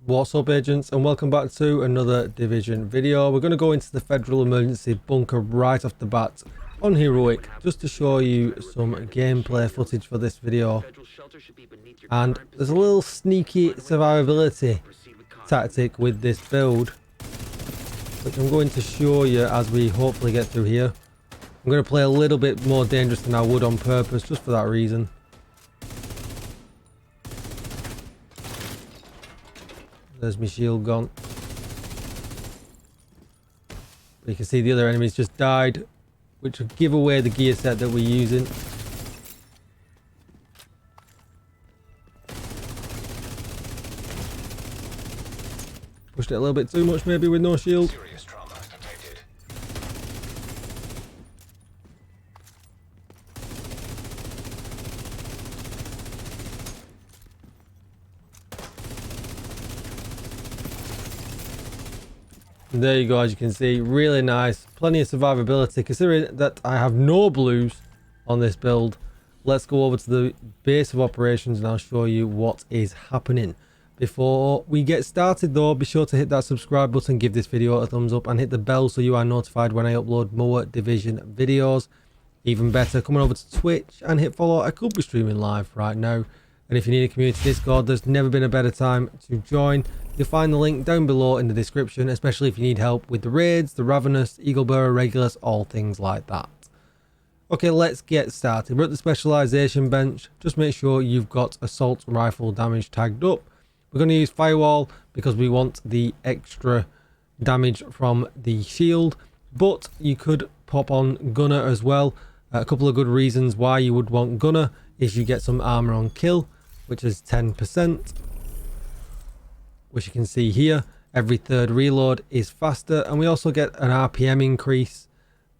What's up, agents, and welcome back to another Division video. We're going to go into the Federal Emergency Bunker right off the bat on Heroic, just to show you some gameplay footage for this video. And there's a little sneaky survivability tactic with this build, which I'm going to show you as we hopefully get through here. I'm going to play a little bit more dangerous than I would on purpose, just for that reason. There's my shield gone. But you can see the other enemies just died, which would give away the gear set that we're using. Pushed it a little bit too much maybe with no shield. And there you go, as you can see, really nice, plenty of survivability considering that I have no blues on this build. Let's go over to the base of operations and I'll show you what is happening. Before we get started though, be sure to hit that subscribe button, give this video a thumbs up and hit the bell so you are notified when I upload more Division videos. Even better, come on over to Twitch and hit follow. I could be streaming live right now. And if you need a community Discord, there's never been a better time to join. You'll find the link down below in the description, especially if you need help with the raids, the Ravenous, Eaglebearer, Regulus, all things like that. Okay, let's get started. We're at the specialization bench. Just make sure you've got assault rifle damage tagged up. We're going to use firewall because we want the extra damage from the shield, but you could pop on gunner as well. A couple of good reasons why you would want gunner is you get some armor on kill, which is 10%, which you can see here. Every third reload is faster, and we also get an RPM increase,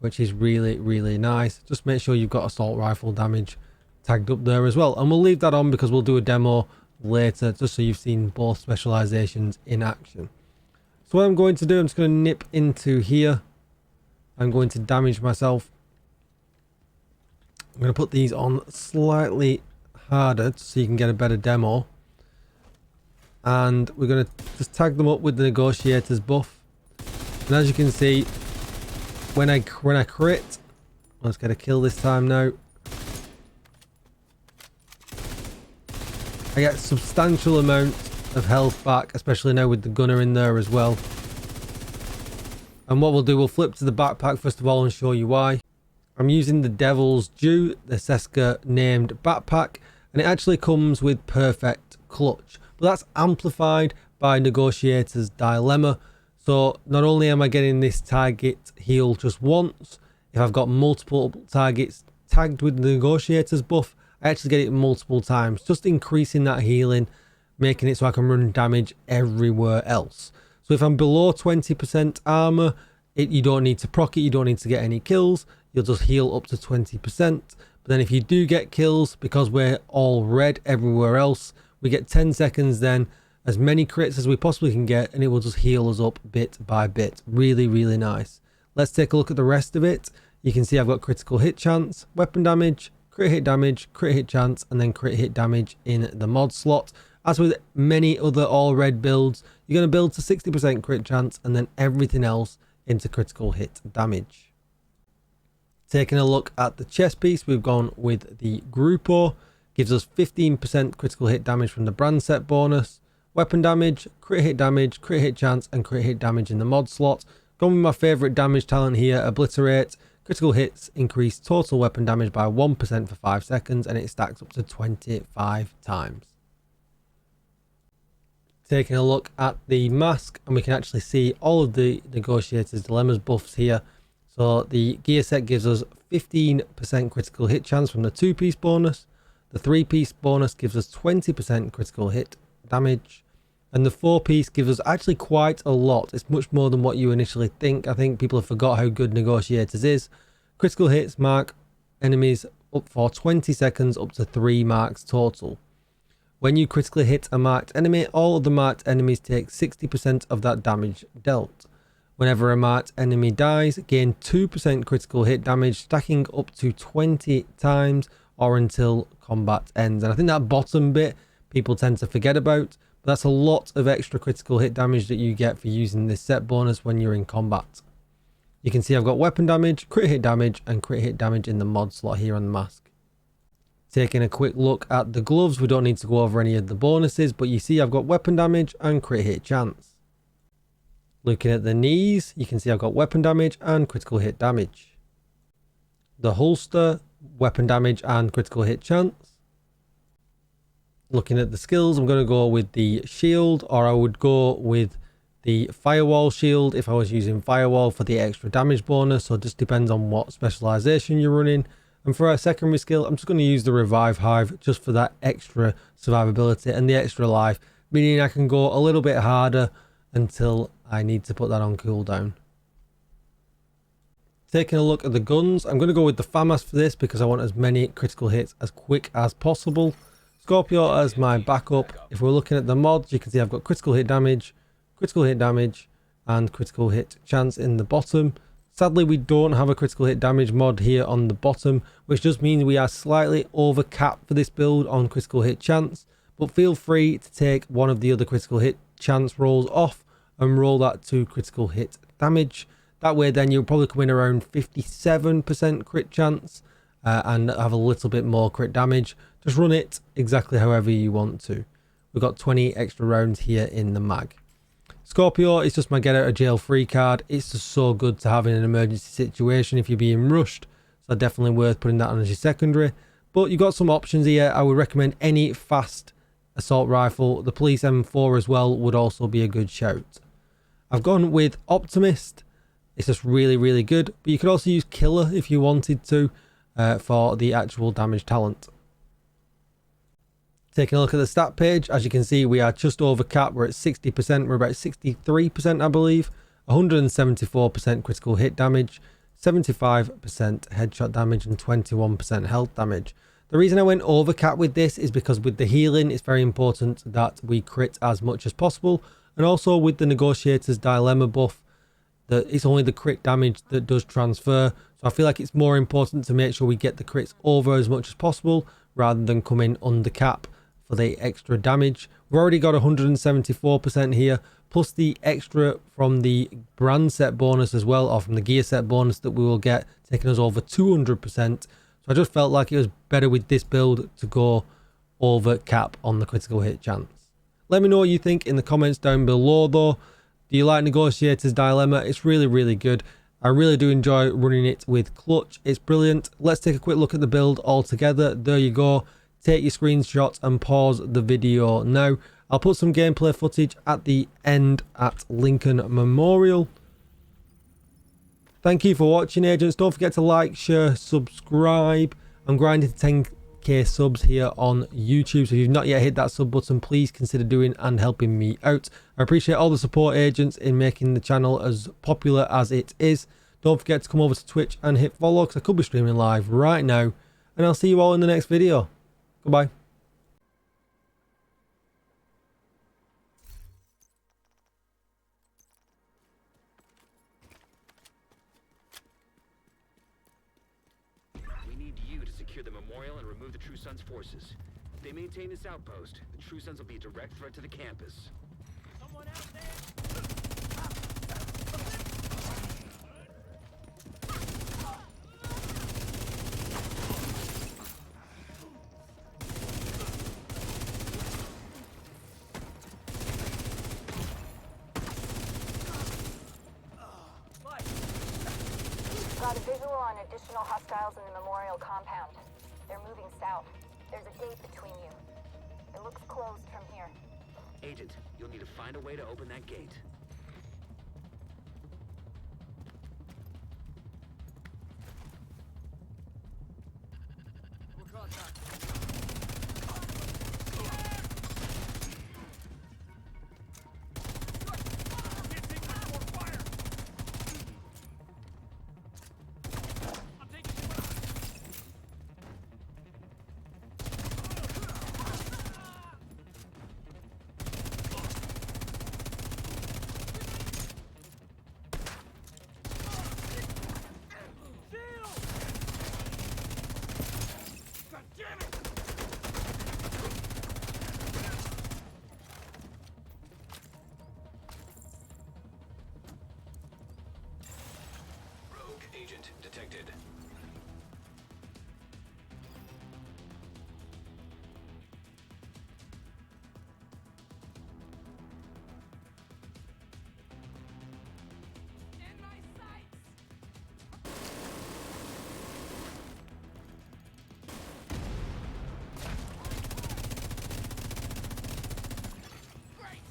which is really nice. Just make sure you've got assault rifle damage tagged up there as well, and we'll leave that on because we'll do a demo later just so you've seen both specializations in action. So what I'm going to do, I'm just going to nip into here. I'm going to damage myself. I'm going to put these on slightly harder so you can get a better demo, and we're going to just tag them up with the Negotiators buff. And as you can see, when I crit, let's get a kill this time now, I get a substantial amount of health back, especially now with the gunner in there as well. And what we'll do, we'll flip to the backpack first of all and show you why. I'm using the Devil's Due, the Seska named backpack, and it actually comes with perfect clutch, but that's amplified by Negotiator's Dilemma. So not only am I getting this target heal just once, if I've got multiple targets tagged with the Negotiator's buff, I actually get it multiple times, just increasing that healing, making it so I can run damage everywhere else. So if I'm below 20% armor, you don't need to proc it, you don't need to get any kills, you'll just heal up to 20%. But then if you do get kills, because we're all red everywhere else, we get 10 seconds then, as many crits as we possibly can get, and it will just heal us up bit by bit. Really nice. Let's take a look at the rest of it. You can see I've got critical hit chance, weapon damage, crit hit chance, and then crit hit damage in the mod slot. As with many other all red builds, you're going to build to 60% crit chance and then everything else into critical hit damage. Taking a look at the chest piece, we've gone with the Grupo. Gives us 15% critical hit damage from the brand set bonus. Weapon damage, crit hit chance, and crit hit damage in the mod slot. Gone with my favourite damage talent here, Obliterate. Critical hits increase total weapon damage by 1% for 5 seconds, and it stacks up to 25 times. Taking a look at the mask, and we can actually see all of the Negotiators Dilemmas buffs here. So the gear set gives us 15% critical hit chance from the 2-piece bonus. The 3-piece bonus gives us 20% critical hit damage. And the 4-piece gives us actually quite a lot. It's much more than what you initially think. I think people have forgot how good Negotiators is. Critical hits mark enemies up for 20 seconds, up to 3 marks total. When you critically hit a marked enemy, all of the marked enemies take 60% of that damage dealt. Whenever a marked enemy dies, gain 2% critical hit damage, stacking up to 20 times or until combat ends. And I think that bottom bit people tend to forget about, But that's a lot of extra critical hit damage that you get for using this set bonus when you're in combat. You can see I've got weapon damage, crit hit damage, and crit hit damage in the mod slot here on the mask. Taking a quick look at the gloves, we don't need to go over any of the bonuses, but you see I've got weapon damage and crit hit chance. Looking at the knees, you can see I've got weapon damage and critical hit damage. The holster, weapon damage and critical hit chance. Looking at the skills, I'm going to go with the shield, or I would go with the firewall shield if I was using firewall for the extra damage bonus. So it just depends on what specialization you're running. And for our secondary skill, I'm just going to use the revive hive just for that extra survivability and the extra life, meaning I can go a little bit harder until I need to put that on cooldown. Taking a look at the guns, I'm going to go with the FAMAS for this because I want as many critical hits as quick as possible. Scorpio as my backup. If we're looking at the mods, you can see I've got critical hit damage, and critical hit chance in the bottom. Sadly, we don't have a critical hit damage mod here on the bottom, which just means we are slightly over capped for this build on critical hit chance, but feel free to take one of the other critical hit chance rolls off and roll that to critical hit damage. That way then you'll probably come in around 57% crit chance and have a little bit more crit damage. Just run it exactly however you want to. We've got 20 extra rounds here in the mag. Scorpio is just my get out of jail free card. It's just so good to have in an emergency situation if you're being rushed. So definitely worth putting that on as your secondary. But you've got some options here. I would recommend any fast assault rifle. The police M4 as well would also be a good shout. I've gone with Optimist. It's just really, really good. But you could also use Killer if you wanted to for the actual damage talent. Taking a look at the stat page, as you can see, we are just over cap. We're at 60%. We're about 63%, I believe. 174% critical hit damage, 75% headshot damage, and 21% health damage. The reason I went over cap with this is because with the healing, it's very important that we crit as much as possible. And also with the Negotiator's Dilemma buff, that it's only the crit damage that does transfer. So I feel like it's more important to make sure we get the crits over as much as possible rather than come in under cap for the extra damage. We've already got 174% here, plus the extra from the brand set bonus as well, or from the gear set bonus that we will get, taking us over 200%. So I just felt like it was better with this build to go over cap on the critical hit chance. Let me know what you think in the comments down below though. Do you like Negotiator's Dilemma? It's really, really good. I really do enjoy running it with clutch. It's brilliant. Let's take a quick look at the build all together. There you go. Take your screenshots and pause the video now. I'll put some gameplay footage at the end at Lincoln Memorial. Thank you for watching, agents. Don't forget to like, share, subscribe. I'm grinding to 10k subs here on YouTube, so if you've not yet hit that sub button, please consider doing and helping me out. I appreciate all the support, agents, in making the channel as popular as it is. Don't forget to come over to Twitch and hit follow, because I could be streaming live right now, and I'll see you all in the next video. Goodbye. We need you to secure the memorial and remove the True Sons forces. If they maintain this outpost, the True Sons will be a direct threat to the campus. Someone out there? Got a visual on additional hostiles in the memorial compound. They're moving south. There's a gate between you. It looks closed from here. Agent, you'll need to find a way to open that gate. agent detected. In my sights!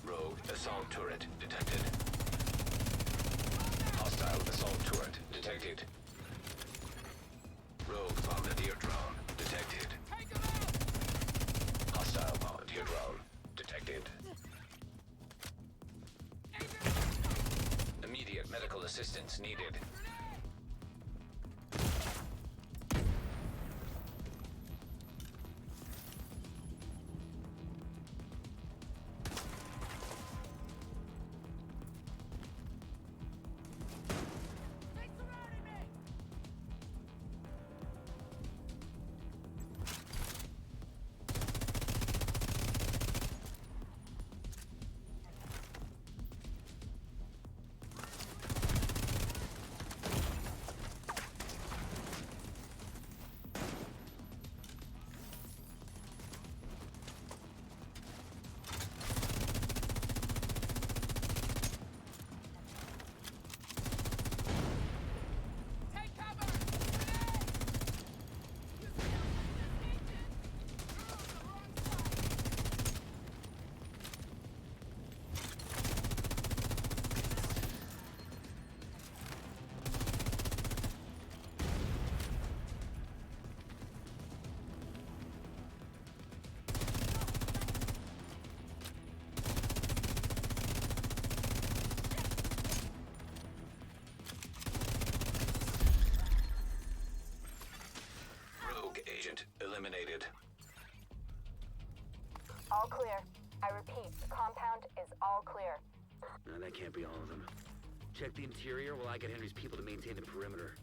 Rogue assault turret detected. Hostile assault turret detected. Rogue bombardier drone detected. Take him out! Hostile bombardier drone detected. Immediate medical assistance needed. They surrounded me! Take cover! Grenade! You still in this agent? You're on the wrong side! Rogue agent eliminated. All clear. I repeat, the compound is all clear. No, that can't be all of them. Check the interior while I get Henry's people to maintain the perimeter.